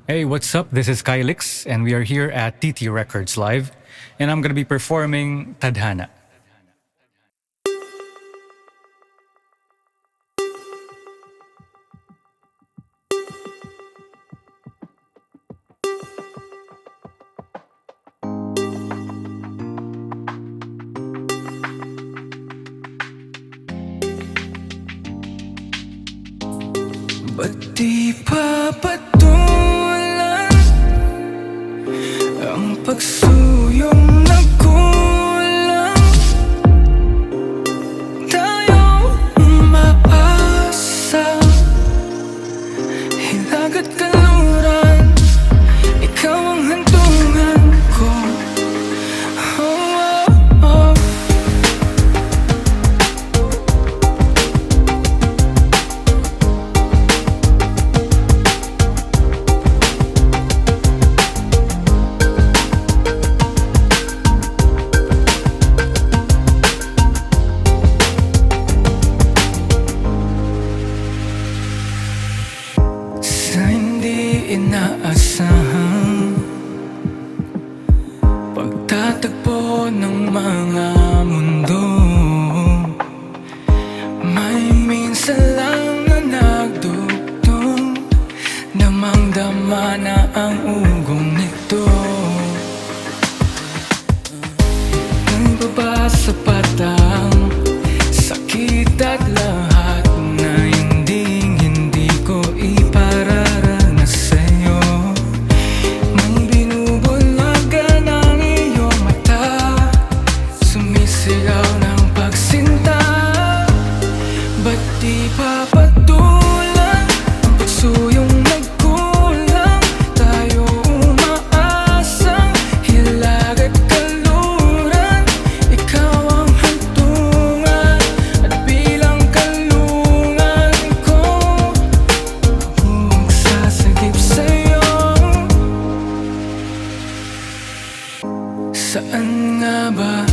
Hey, what's up? This is Kylix, and we are here at TT Records Live, and I'm going to be performing Tadhana. Ba't di pa patulan ang pagsuyong nagkulang? Tayo umaasa, hilag at kaluran, ikaw ang hantungan ko. Oh, oh, oh. Sa hindi inaasahang pagtatagpo ng mga mundo, may minsan lang na nagdugtong, damang-dama na ang ugong nito. Nagbabasa patang sakit at lahat na hindi ko ipararanas sa'yo. Nang binubulagan ang iyong mata, sumisigaw ng pagsinta. Ba't di pa patulan ang pagsuyong nagkulang? Tayo umaasang hilag at kaluran, ikaw ang hantungan at bilang kalungan ko. Huwag sasagip sa'yo. Saan nga ba